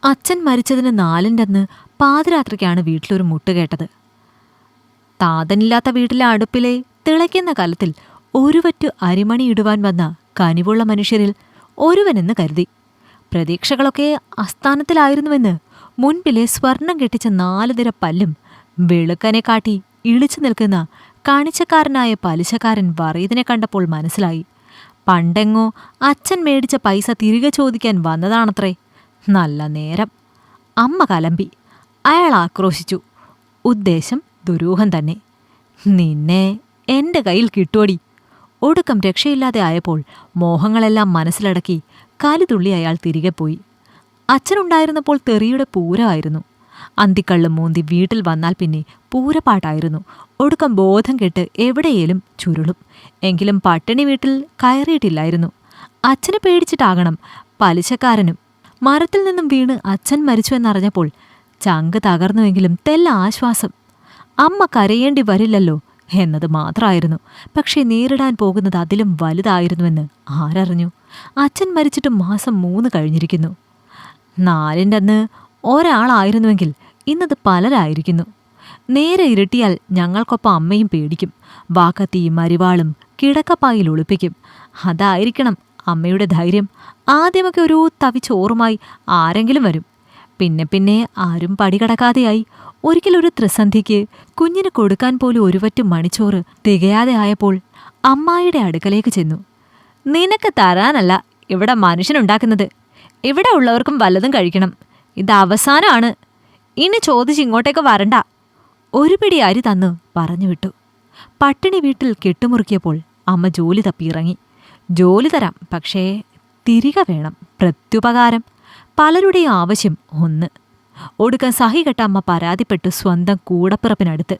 അച്ഛൻ മരിച്ചതിന് 4ന്റെ അന്ന് പാതിരാത്രിക്കാണ് വീട്ടിലൊരു മുട്ട് കേട്ടത്. താതനില്ലാത്ത വീട്ടിലെ അടുപ്പിലെ തിളയ്ക്കുന്ന കലത്തിൽ ഒരുവറ്റു അരിമണി ഇടുവാൻ വന്ന കനിവുള്ള മനുഷ്യരിൽ ഒരുവനെന്ന് കരുതി. പ്രതീക്ഷകളൊക്കെ അസ്ഥാനത്തിലായിരുന്നുവെന്ന് മുൻപിലെ സ്വർണം കെട്ടിച്ച 4 നിര പല്ലും വെളുക്കനെ കാട്ടി ഇളിച്ചു നിൽക്കുന്ന കാണിച്ചക്കാരനായ പലിശക്കാരൻ വറീതിനെ കണ്ടപ്പോൾ മനസ്സിലായി. പണ്ടെങ്ങോ അച്ഛൻ മേടിച്ച പൈസ തിരികെ ചോദിക്കാൻ വന്നതാണത്രേ. നല്ല നേരം. അമ്മ കലമ്പി. അയാൾ ആക്രോശിച്ചു. ഉദ്ദേശം ദുരൂഹം തന്നെ. നിന്നെ എൻ്റെ കയ്യിൽ കിട്ടുവടി. ഒടുക്കം രക്ഷയില്ലാതെ ആയപ്പോൾ മോഹങ്ങളെല്ലാം മനസ്സിലടക്കി കാലുതുള്ളി അയാൾ തിരികെ പോയി. അച്ഛനുണ്ടായിരുന്നപ്പോൾ തെറിയുടെ പൂരമായിരുന്നു. അന്തിക്കള്ള് മൂന്തി വീട്ടിൽ വന്നാൽ പിന്നെ പൂരപ്പാട്ടായിരുന്നു. ഒടുക്കം ബോധം കെട്ട് എവിടെയേലും ചുരുളും. എങ്കിലും പട്ടിണി വീട്ടിൽ കയറിയിട്ടില്ലായിരുന്നു. അച്ഛനെ പേടിച്ചിട്ടാകണം പലിശക്കാരനും. മരത്തിൽ നിന്നും വീണ് അച്ഛൻ മരിച്ചുവെന്നറിഞ്ഞപ്പോൾ ചങ്ക് തകർന്നുവെങ്കിലും തെല്ല ആശ്വാസം. അമ്മ കരയേണ്ടി വരില്ലല്ലോ എന്നത് മാത്രമായിരുന്നു. പക്ഷേ നേരിടാൻ പോകുന്നത് അതിലും വലുതായിരുന്നുവെന്ന് ആരറിഞ്ഞു? അച്ഛൻ മരിച്ചിട്ട് മാസം 3 കഴിഞ്ഞിരിക്കുന്നു. 4ന്റെ അന്ന് ഒരാളായിരുന്നുവെങ്കിൽ ഇന്നത് പലരായിരിക്കുന്നു. നേരെ ഇരട്ടിയാൽ ഞങ്ങൾക്കൊപ്പം അമ്മയും പേടിക്കും. വാക്കത്തിയും മരിവാളും കിടക്കപ്പായിൽ ഒളിപ്പിക്കും. അതായിരിക്കണം അമ്മയുടെ ധൈര്യം. ആദ്യമൊക്കെ ഒരു തവി ചോറുമായി ആരെങ്കിലും വരും. പിന്നെ പിന്നെ ആരും പടികടക്കാതെയായി. ഒരിക്കലൊരു ത്രിസന്ധിക്ക് കുഞ്ഞിന് കൊടുക്കാൻ പോലും ഒരുവറ്റു മണിച്ചോറ് തികയാതെ ആയപ്പോൾ അമ്മായിയുടെ അടുക്കലേക്ക് ചെന്നു. നിനക്ക് തരാനല്ല ഇവിടെ മനുഷ്യനുണ്ടാക്കുന്നത്. ഇവിടെ ഉള്ളവർക്കും വല്ലതും കഴിക്കണം. ഇത് അവസാനമാണ്. ഇനി ചോദിച്ചിങ്ങോട്ടേക്ക് വരണ്ട. ഒരു പിടി അരി തന്നു പറഞ്ഞു വിട്ടു. പട്ടിണി വീട്ടിൽ കെട്ടുമുറുക്കിയപ്പോൾ അമ്മ ജോലി തപ്പിയിറങ്ങി. ജോലി തരാം, പക്ഷേ തിരികെ വേണം. പ്രത്യുപകാരം. പലരുടെയും ആവശ്യം ഒന്ന്. ഒടുക്കം സഹികെട്ട അമ്മ പരാതിപ്പെട്ടു സ്വന്തം കൂടപ്പിറപ്പിനടുത്ത്.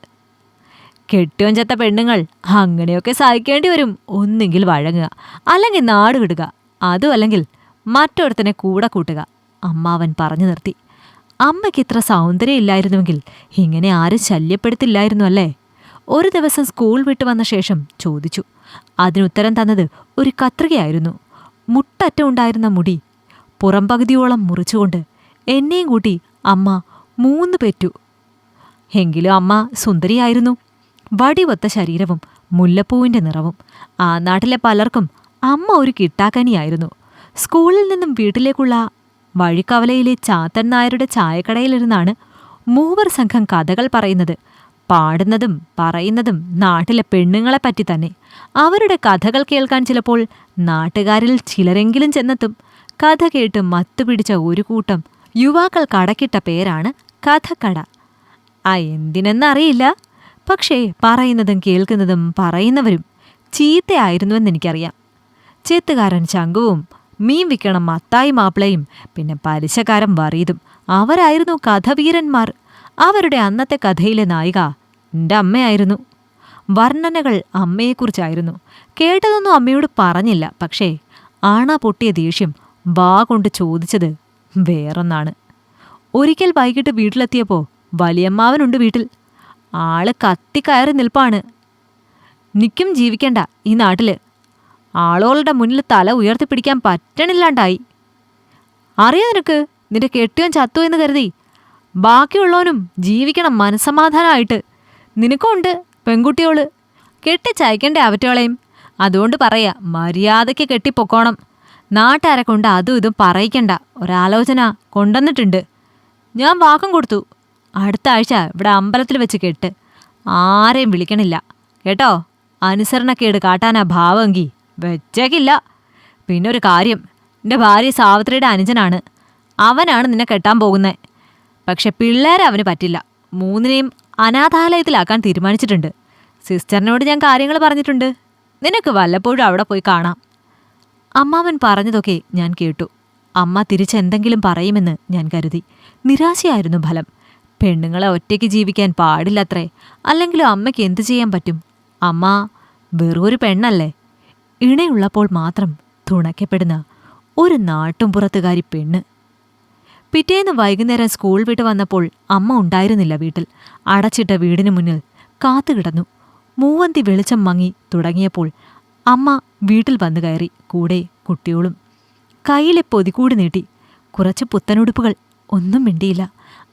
കെട്ടിയോൻ ചത്ത പെണ്ണുങ്ങൾ അങ്ങനെയൊക്കെ സഹിക്കേണ്ടി വരും. ഒന്നെങ്കിൽ വഴങ്ങുക, അല്ലെങ്കിൽ നാട് വിടുക, അതും അല്ലെങ്കിൽ മറ്റൊരുത്തനെ കൂടെ കൂട്ടുക. അമ്മാവൻ പറഞ്ഞു നിർത്തി. അമ്മയ്ക്ക് ഇത്ര സൗന്ദര്യം ഇല്ലായിരുന്നുവെങ്കിൽ ഇങ്ങനെ ആരും ശല്യപ്പെടുത്തില്ലായിരുന്നു അല്ലേ? ഒരു ദിവസം സ്കൂൾ വിട്ടു വന്ന ശേഷം ചോദിച്ചു. അതിനുത്തരം തന്നത് ഒരു കത്രികയായിരുന്നു. മുട്ടറ്റം ഉണ്ടായിരുന്ന മുടി പുറംപകുതിയോളം മുറിച്ചുകൊണ്ട് എന്നെയും കൂട്ടി അമ്മ 3 പെറ്റു. എങ്കിലും അമ്മ സുന്ദരിയായിരുന്നു. വടിവൊത്ത ശരീരവും മുല്ലപ്പൂവിൻ്റെ നിറവും. ആ നാട്ടിലെ പലർക്കും അമ്മ ഒരു കിട്ടാക്കനിയായിരുന്നു. സ്കൂളിൽ നിന്നും വീട്ടിലേക്കുള്ള വഴിക്കവലയിലെ ചാത്തൻ നായരുടെ ചായക്കടയിലിരുന്നാണ് 3 സംഘം കഥകൾ പറയുന്നത്. പാടുന്നതും പറയുന്നതും നാട്ടിലെ പെണ്ണുങ്ങളെപ്പറ്റി തന്നെ. അവരുടെ കഥകൾ കേൾക്കാൻ ചിലപ്പോൾ നാട്ടുകാരിൽ ചിലരെങ്കിലും ചെന്നെത്തും. കഥ കേട്ട് മത്തുപിടിച്ച ഒരു കൂട്ടം യുവാക്കൾ കടക്കിട്ട പേരാണ് കഥക്കട. എന്തിനെന്നറിയില്ല. പക്ഷേ പറയുന്നതും കേൾക്കുന്നതും പറയുന്നവരും ചീത്തയായിരുന്നുവെന്നെനിക്കറിയാം. ചെത്തുകാരൻ ശങ്കുവും മീൻ വിൽക്കണം മത്തായി മാപ്പിളയും പിന്നെ പലിശക്കാരൻ വറീതും അവരായിരുന്നു കഥവീരന്മാർ. അവരുടെ അന്നത്തെ കഥയിലെ നായിക എൻ്റെ അമ്മയായിരുന്നു. വർണ്ണനകൾ അമ്മയെക്കുറിച്ചായിരുന്നു. കേട്ടതൊന്നും അമ്മയോട് പറഞ്ഞില്ല. പക്ഷേ ആണാ പൊട്ടിയ ദേഷ്യം വാ കൊണ്ട് ചോദിച്ചത് വേറൊന്നാണ്. ഒരിക്കൽ വൈകിട്ട് വീട്ടിലെത്തിയപ്പോൾ വലിയമ്മാവനുണ്ട് വീട്ടിൽ. ആള് കത്തിക്കയറി നിൽപ്പാണ്. നിക്കും ജീവിക്കണ്ട ഈ നാട്ടില്. ആളുകളുടെ മുന്നിൽ തല ഉയർത്തിപ്പിടിക്കാൻ പറ്റണില്ലാണ്ടായി. അറിയാ നിനക്ക്? നിന്റെ കെട്ടിയോൻ ചത്തു എന്ന് കരുതി ബാക്കിയുള്ളവനും ജീവിക്കണം മനസ്സമാധാനമായിട്ട്. നിനക്കും ഉണ്ട് പെൺകുട്ടിയോള്. കെട്ടിച്ചയക്കണ്ടേ അവറ്റോളെയും. അതുകൊണ്ട് പറയാ, മര്യാദയ്ക്ക് കെട്ടിപ്പൊക്കോണം. നാട്ടുകാരെ കൊണ്ട് അതും ഇതും പറയിക്കണ്ട. ഒരാലോചന കൊണ്ടുവന്നിട്ടുണ്ട്. ഞാൻ വാക്കും കൊടുത്തു. അടുത്ത ആഴ്ച ഇവിടെ അമ്പലത്തിൽ വെച്ച് കെട്ട്. ആരെയും വിളിക്കണില്ല കേട്ടോ. അനുസരണക്കേട് കാട്ടാനാ ഭാവമെങ്കിൽ വെച്ചേക്കില്ല. പിന്നെ ഒരു കാര്യം, എൻ്റെ ഭാര്യ സാവിത്രിയുടെ അനുജനാണ്. അവനാണ് നിന്നെ കെട്ടാൻ പോകുന്നത്. പക്ഷെ പിള്ളേരെ അവന് പറ്റില്ല. 3നെയും അനാഥാലയത്തിലാക്കാൻ തീരുമാനിച്ചിട്ടുണ്ട്. സിസ്റ്ററിനോട് ഞാൻ കാര്യങ്ങൾ പറഞ്ഞിട്ടുണ്ട്. നിനക്ക് വല്ലപ്പോഴും അവിടെ പോയി കാണാം. അമ്മാവൻ പറഞ്ഞതൊക്കെ ഞാൻ കേട്ടു. അമ്മ തിരിച്ചെന്തെങ്കിലും പറയുമെന്ന് ഞാൻ കരുതി. നിരാശയായിരുന്നു ഫലം. പെണ്ണുങ്ങളെ ഒറ്റയ്ക്ക് ജീവിക്കാൻ പാടില്ലത്രേ. അല്ലെങ്കിലും അമ്മയ്ക്ക് എന്തു ചെയ്യാൻ പറ്റും? അമ്മ വെറൊരു പെണ്ണല്ലേ. ഇണയുള്ളപ്പോൾ മാത്രം തുണയ്ക്കപ്പെടുന്ന ഒരു നാട്ടുംപുറത്തുകാരി പെണ്ണ്. പിറ്റേന്ന് വൈകുന്നേരം സ്കൂൾ വിട്ട് വന്നപ്പോൾ അമ്മ ഉണ്ടായിരുന്നില്ല വീട്ടിൽ. അടച്ചിട്ട വീടിനു മുന്നിൽ കാത്തുകിടന്നു. മൂവന്തി വെളിച്ചം മങ്ങി തുടങ്ങിയപ്പോൾ അമ്മ വീട്ടിൽ വന്നു കയറി. കൂടെ കുട്ടിയോളും. കയ്യിലെ പൊതിക്കൂട് നീട്ടി. കുറച്ച് പുത്തനുടുപ്പുകൾ ഒന്നും മിണ്ടിയില്ല.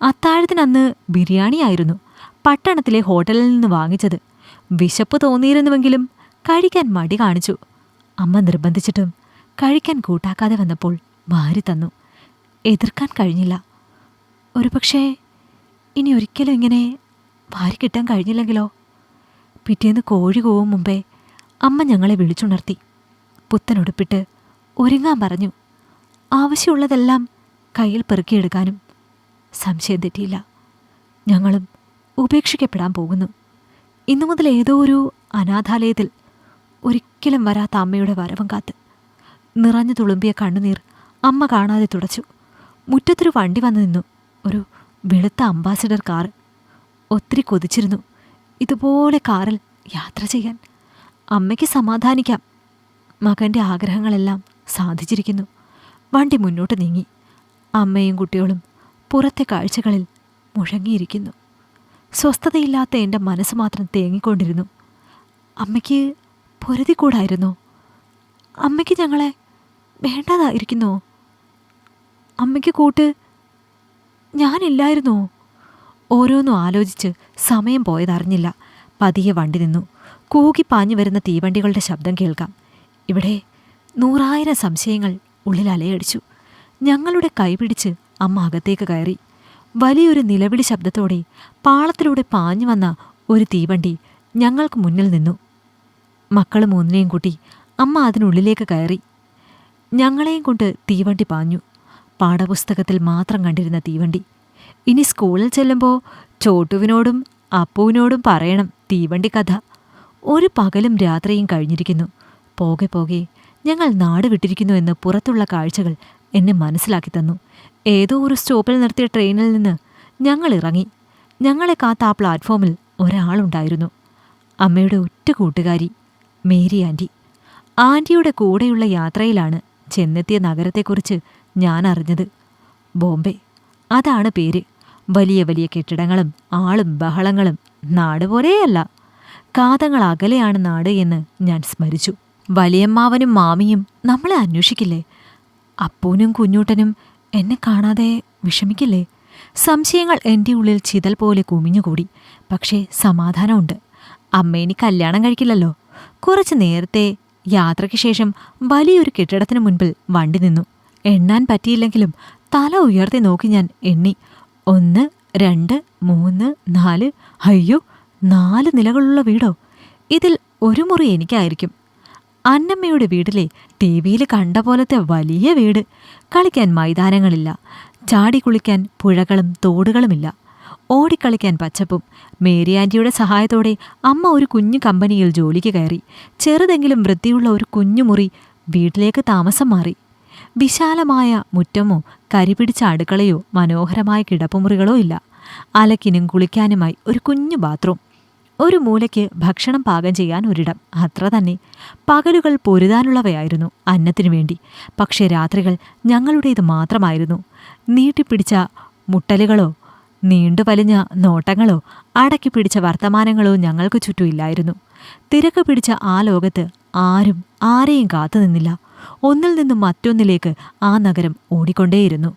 അത്താഴത്തിനന്ന് ബിരിയാണിയായിരുന്നു. പട്ടണത്തിലെ ഹോട്ടലിൽ നിന്ന് വാങ്ങിച്ചത്. വിശപ്പ് തോന്നിയിരുന്നുവെങ്കിലും കഴിക്കാൻ മടി കാണിച്ചു. അമ്മ നിർബന്ധിച്ചിട്ടും കഴിക്കാൻ കൂട്ടാക്കാതെ വന്നപ്പോൾ വാരി തന്നു. എതിർക്കാൻ കഴിഞ്ഞില്ല. ഒരുപക്ഷേ ഇനി ഒരിക്കലും ഇങ്ങനെ വാരി കിട്ടാൻ കഴിഞ്ഞില്ലെങ്കിലോ? പിറ്റേന്ന് കോഴി കൂവും മുമ്പേ അമ്മ ഞങ്ങളെ വിളിച്ചുണർത്തി. പുത്തനുടുപ്പിട്ട് ഒരുങ്ങാൻ പറഞ്ഞു. ആവശ്യമുള്ളതെല്ലാം കയ്യിൽ പെറുക്കിയെടുക്കാനും. സംശയം തെറ്റിയില്ല. ഞങ്ങളും ഉപേക്ഷിക്കപ്പെടാൻ പോകുന്നു. ഇന്നു മുതൽ ഏതോ ഒരു അനാഥാലയത്തിൽ ഒരിക്കലും വരാത്ത അമ്മയുടെ വരവും കാത്ത്. നിറഞ്ഞു തുളുമ്പിയ കണ്ണുനീർ അമ്മ കാണാതെ തുടച്ചു. മുറ്റത്തൊരു വണ്ടി വന്നു നിന്നു. ഒരു വെളുത്ത അംബാസിഡർ കാർ. ഒത്തിരി കൊതിച്ചിരുന്നു ഇതുപോലെ കാറിൽ യാത്ര ചെയ്യാൻ. അമ്മയ്ക്ക് സമാധാനിക്കാം. മകൻ്റെ ആഗ്രഹങ്ങളെല്ലാം സാധിച്ചിരിക്കുന്നു. വണ്ടി മുന്നോട്ട് നീങ്ങി. അമ്മയും കുട്ടികളും പുറത്തെ കാഴ്ചകളിൽ മുഴങ്ങിയിരിക്കുന്നു. സ്വസ്ഥതയില്ലാത്ത എൻ്റെ മനസ്സ് മാത്രം തേങ്ങിക്കൊണ്ടിരുന്നു. അമ്മയ്ക്ക് പൊരുതിക്കൂടായിരുന്നോ? അമ്മയ്ക്ക് ഞങ്ങളെ വേണ്ടതായിരിക്കുന്നോ? അമ്മയ്ക്ക് കൂട്ട് ഞാനില്ലായിരുന്നോ? ഓരോന്നും ആലോചിച്ച് സമയം പോയതറിഞ്ഞില്ല. പതിയെ വണ്ടി നിന്നു. കൂകിപ്പാഞ്ഞു വരുന്ന തീവണ്ടികളുടെ ശബ്ദം കേൾക്കാം. ഇവിടെ 100,000 സംശയങ്ങൾ ഉള്ളിൽ അലയടിച്ചു. ഞങ്ങളുടെ കൈപിടിച്ച് അമ്മ അകത്തേക്ക് കയറി. വലിയൊരു നിലവിളി ശബ്ദത്തോടെ പാളത്തിലൂടെ പാഞ്ഞു വന്ന ഒരു തീവണ്ടി ഞങ്ങൾക്ക് മുന്നിൽ നിന്നു. മക്കൾ മൂന്നിനെയും കൂട്ടി അമ്മ അതിനുള്ളിലേക്ക് കയറി. ഞങ്ങളെയും കൊണ്ട് തീവണ്ടി പാഞ്ഞു. പാഠപുസ്തകത്തിൽ മാത്രം കണ്ടിരുന്ന തീവണ്ടി. ഇനി സ്കൂളിൽ ചെല്ലുമ്പോൾ ചോട്ടുവിനോടും അപ്പുവിനോടും പറയണം തീവണ്ടി കഥ. ഒരു പകലും രാത്രിയും കഴിഞ്ഞിരിക്കുന്നു. പോകെ പോകെ ഞങ്ങൾ നാട് വിട്ടിരിക്കുന്നു എന്ന് പുറത്തുള്ള കാഴ്ചകൾ എന്നെ മനസ്സിലാക്കി തന്നു. ഏതോ ഒരു സ്റ്റോപ്പിൽ നിർത്തിയ ട്രെയിനിൽ നിന്ന് ഞങ്ങൾ ഇറങ്ങി. ഞങ്ങളെ കാത്ത ആ പ്ലാറ്റ്ഫോമിൽ ഒരാളുണ്ടായിരുന്നു. അമ്മയുടെ ഒറ്റ കൂട്ടുകാരി മേരി ആൻറ്റി. ആൻറ്റിയുടെ കൂടെയുള്ള യാത്രയിലാണ് ചെന്നെത്തിയ നഗരത്തെക്കുറിച്ച് ഞാൻ അറിഞ്ഞത്. ബോംബെ, അതാണ് പേര്. വലിയ വലിയ കെട്ടിടങ്ങളും ആളും ബഹളങ്ങളും. നാട് പോലെയല്ല. കാതങ്ങൾ അകലെയാണ് നാട് എന്ന് ഞാൻ സ്മരിച്ചു. വലിയമ്മാവനും മാമിയും നമ്മളെ അന്വേഷിക്കില്ലേ? അപ്പൂനും കുഞ്ഞൂട്ടനും എന്നെ കാണാതെ വിഷമിക്കില്ലേ? സംശയങ്ങൾ എൻ്റെ ഉള്ളിൽ ചിതൽ പോലെ കുമിഞ്ഞുകൂടി. പക്ഷേ സമാധാനമുണ്ട്. അമ്മേനി കല്യാണം കഴിക്കില്ലല്ലോ. കുറച്ചു നേരത്തെ യാത്രയ്ക്ക് ശേഷം വലിയൊരു കെട്ടിടത്തിന് മുൻപിൽ വണ്ടി നിന്നു. എണ്ണാൻ പറ്റിയില്ലെങ്കിലും തല ഉയർത്തി നോക്കി ഞാൻ എണ്ണി. 1, 2, 3, 4. അയ്യോ, 4 നിലകളുള്ള വീടോ? ഇതിൽ ഒരു മുറി എനിക്കായിരിക്കും. അന്നമ്മയുടെ വീട്ടിലെ ടി വിയിൽ കണ്ട പോലത്തെ വലിയ വീട്. കളിക്കാൻ മൈതാനങ്ങളില്ല. ചാടി കുളിക്കാൻ പുഴകളും തോടുകളുമില്ല. ഓടിക്കളിക്കാൻ പച്ചപ്പും. മേരി ആൻറ്റിയുടെ സഹായത്തോടെ അമ്മ ഒരു കുഞ്ഞു കമ്പനിയിൽ ജോലിക്ക് കയറി. ചെറുതെങ്കിലും വൃത്തിയുള്ള ഒരു കുഞ്ഞുമുറി വീട്ടിലേക്ക് താമസം മാറി. വിശാലമായ മുറ്റമോ കരിപിടിച്ച അടുക്കളയോ മനോഹരമായ കിടപ്പുമുറികളോ ഇല്ല. അലക്കിനും കുളിക്കാനുമായി ഒരു കുഞ്ഞു ബാത്റൂം. ഒരു മൂലയ്ക്ക് ഭക്ഷണം പാകം ചെയ്യാൻ ഒരിടം. അത്ര തന്നെ. പകലുകൾ പൊരുതാനുള്ളവയായിരുന്നു അന്നത്തിനു വേണ്ടി. പക്ഷേ രാത്രികൾ ഞങ്ങളുടേത് മാത്രമായിരുന്നു. നീട്ടിപ്പിടിച്ച മുട്ടലുകളോ നീണ്ടുവലിഞ്ഞ നോട്ടങ്ങളോ അടക്കിപ്പിടിച്ച വർത്തമാനങ്ങളോ ഞങ്ങൾക്ക് ചുറ്റുമില്ലായിരുന്നു. തിരക്ക് പിടിച്ച ആ ലോകത്ത് ആരും ആരെയും കാത്തുനിന്നില്ല. ഒന്നിൽ നിന്നും മറ്റൊന്നിലേക്ക് ആ നഗരം ഓടിക്കൊണ്ടേയിരുന്നു.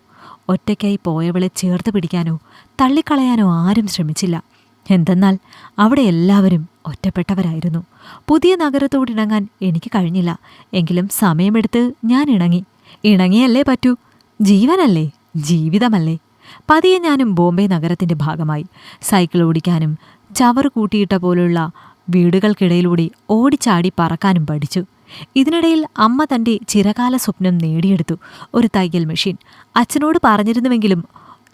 ഒറ്റയ്ക്കായി പോയവളെ ചേർത്ത് പിടിക്കാനോ തള്ളിക്കളയാനോ ആരും ശ്രമിച്ചില്ല. എന്തെന്നാൽ അവിടെ എല്ലാവരും ഒറ്റപ്പെട്ടവരായിരുന്നു. പുതിയ നഗരത്തോടിണങ്ങാൻ എനിക്ക് കഴിഞ്ഞില്ല. എങ്കിലും സമയമെടുത്ത് ഞാൻ ഇണങ്ങി. ഇണങ്ങിയല്ലേ പറ്റൂ. ജീവനല്ലേ, ജീവിതമല്ലേ. പതിയെ ഞാനും ബോംബെ നഗരത്തിൻ്റെ ഭാഗമായി. സൈക്കിൾ ഓടിക്കാനും ചവറ് കൂട്ടിയിട്ട പോലുള്ള വീടുകൾക്കിടയിലൂടെ ഓടിച്ചാടി പറക്കാനും പഠിച്ചു. ഇതിനിടയിൽ അമ്മ തൻ്റെ ചിരകാല സ്വപ്നം നേടിയെടുത്തു. ഒരു തയ്യൽ മെഷീൻ. അച്ഛനോട് പറഞ്ഞിരുന്നുവെങ്കിലും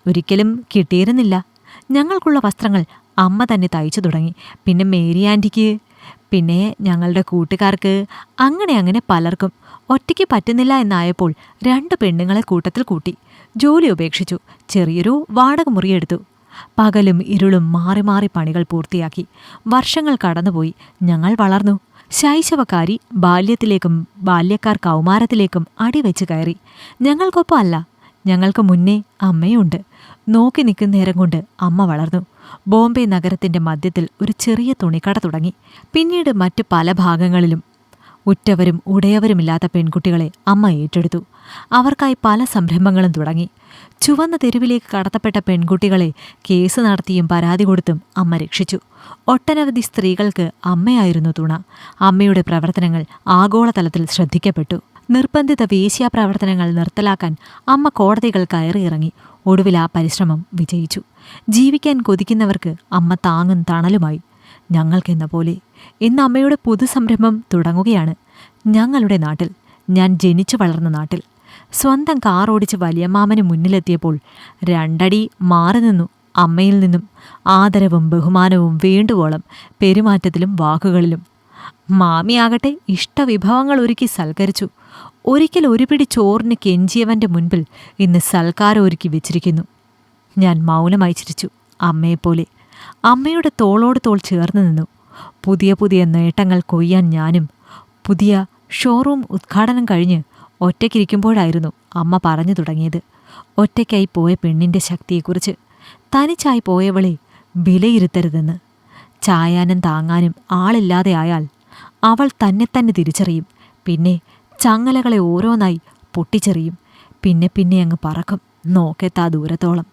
ഒരിക്കലും കിട്ടിയിരുന്നില്ല. ഞങ്ങൾക്കുള്ള വസ്ത്രങ്ങൾ അമ്മ തന്നെ തയ്ച്ചു തുടങ്ങി. പിന്നെ മേരി ആൻറ്റിക്ക്, പിന്നെ ഞങ്ങളുടെ കൂട്ടുകാർക്ക്, അങ്ങനെ പലർക്കും. ഒറ്റയ്ക്ക് പറ്റുന്നില്ല എന്നായപ്പോൾ 2 പെണ്ണുങ്ങളെ കൂട്ടത്തിൽ കൂട്ടി. ജോലി ഉപേക്ഷിച്ചു. ചെറിയൊരു വാടക മുറിയെടുത്തു. പകലും ഇരുളും മാറി മാറി പണികൾ പൂർത്തിയാക്കി. വർഷങ്ങൾ കടന്നുപോയി. ഞങ്ങൾ വളർന്നു. ശൈശവക്കാരി ബാല്യത്തിലേക്കും ബാല്യക്കാർ കൗമാരത്തിലേക്കും അടിവെച്ച് കയറി. ഞങ്ങൾക്കൊപ്പം അല്ല, ഞങ്ങൾക്ക് മുന്നേ അമ്മയുണ്ട്. നോക്കി നിൽക്കുന്ന നേരം കൊണ്ട് അമ്മ വളർന്നു. ബോംബെ നഗരത്തിൻ്റെ മധ്യത്തിൽ ഒരു ചെറിയ തുണിക്കട തുടങ്ങി. പിന്നീട് മറ്റു പല ഭാഗങ്ങളിലും. ഉറ്റവരും ഉടയവരുമില്ലാത്ത പെൺകുട്ടികളെ അമ്മ ഏറ്റെടുത്തു. അവർക്കായി പല സംരംഭങ്ങളും തുടങ്ങി. ചുവന്ന തെരുവിലേക്ക് കടത്തപ്പെട്ട പെൺകുട്ടികളെ കേസ് നടത്തിയും പരാതി കൊടുത്തും അമ്മ രക്ഷിച്ചു. ഒട്ടനവധി സ്ത്രീകൾക്ക് അമ്മയായിരുന്നു തുണ. അമ്മയുടെ പ്രവർത്തനങ്ങൾ ആഗോളതലത്തിൽ ശ്രദ്ധിക്കപ്പെട്ടു. നിർബന്ധിത വേശ്യാപ്രവർത്തനങ്ങൾ നിർത്തലാക്കാൻ അമ്മ കോടതികൾ കയറിയിറങ്ങി. ഒടുവിൽ ആ പരിശ്രമം വിജയിച്ചു. ജീവിക്കാൻ കൊതിക്കുന്നവർക്ക് അമ്മ താങ്ങും തണലുമായി. ഞങ്ങൾക്കെന്ന പോലെ ഇന്ന് അമ്മയുടെ പുതുസംരംഭം തുടങ്ങുകയാണ്. ഞങ്ങളുടെ നാട്ടിൽ, ഞാൻ ജനിച്ചു വളർന്ന നാട്ടിൽ. സ്വന്തം കാർ ഓടിച്ച് വലിയമ്മാമന് മുന്നിലെത്തിയപ്പോൾ 2 അടി മാറി നിന്നു. അമ്മയിൽ നിന്നും ആദരവും ബഹുമാനവും വേണ്ടുവോളം, പെരുമാറ്റത്തിലും വാക്കുകളിലും. മാമിയാകട്ടെ ഇഷ്ടവിഭവങ്ങൾ ഒരുക്കി സൽക്കരിച്ചു. ഒരിക്കൽ ഒരു പിടി ചോറിന് കെഞ്ചിയവന്റെ മുൻപിൽ ഇന്ന് സൽക്കാരം ഒരുക്കി വെച്ചിരിക്കുന്നു. ഞാൻ മൗനമായി ചിരിച്ചു. അമ്മയെപ്പോലെ അമ്മയുടെ തോളോട് തോൾ ചേർന്ന് നിന്നു. പുതിയ പുതിയ നേട്ടങ്ങൾ കൊയ്യാൻ ഞാനും. പുതിയ ഷോറൂം ഉദ്ഘാടനം കഴിഞ്ഞ് ഒറ്റയ്ക്കിരിക്കുമ്പോഴായിരുന്നു അമ്മ പറഞ്ഞു തുടങ്ങിയത്. ഒറ്റയ്ക്കായി പോയ പെണ്ണിൻ്റെ ശക്തിയെക്കുറിച്ച്. തനിച്ചായി പോയവളെ വിലയിരുത്തരുതെന്ന്. ചായാനും താങ്ങാനും ആളില്ലാതെ ആയാൽ അവൾ തന്നെ തന്നെ തിരിച്ചറിയും. പിന്നെ ചങ്ങലകളെ ഓരോന്നായി പൊട്ടിച്ചെറിയും. പിന്നെ പിന്നെ അങ്ങ് പറക്കും, നോക്കെത്താ ദൂരത്തോളം.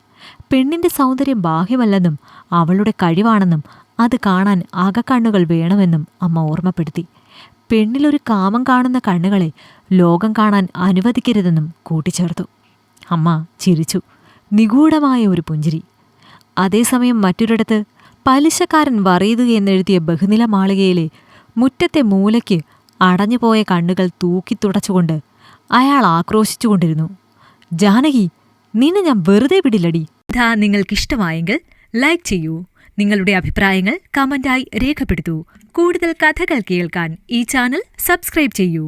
പെണ്ണിൻ്റെ സൗന്ദര്യം ബാഹ്യമല്ലെന്നും അവളുടെ കഴിവാണെന്നും അത് കാണാൻ അകക്കണ്ണുകൾ വേണമെന്നും അമ്മ ഓർമ്മപ്പെടുത്തി. പെണ്ണിലൊരു കാമം കാണുന്ന കണ്ണുകളെ ലോകം കാണാൻ അനുവദിക്കരുതെന്നും കൂട്ടിച്ചേർത്തു. അമ്മ ചിരിച്ചു. നിഗൂഢമായ ഒരു പുഞ്ചിരി. അതേസമയം മറ്റൊരിടത്ത് പലിശക്കാരൻ വറീദ് എന്നെഴുതിയ ബഹുനില മാളികയിലെ മുറ്റത്തെ മൂലയ്ക്ക് അടഞ്ഞുപോയ കണ്ണുകൾ തൂക്കിത്തുടച്ചുകൊണ്ട് അയാൾ ആക്രോശിച്ചുകൊണ്ടിരുന്നു. ജാനകി, നിന്നെ ഞാൻ വെറുതെ വിടില്ലടി. ഇതാ നിങ്ങൾക്കിഷ്ടമായെങ്കിൽ ലൈക്ക് ചെയ്യൂ. നിങ്ങളുടെ അഭിപ്രായങ്ങൾ കമന്റായി രേഖപ്പെടുത്തൂ. കൂടുതൽ കഥകൾ കേൾക്കാൻ ഈ ചാനൽ സബ്സ്ക്രൈബ് ചെയ്യൂ.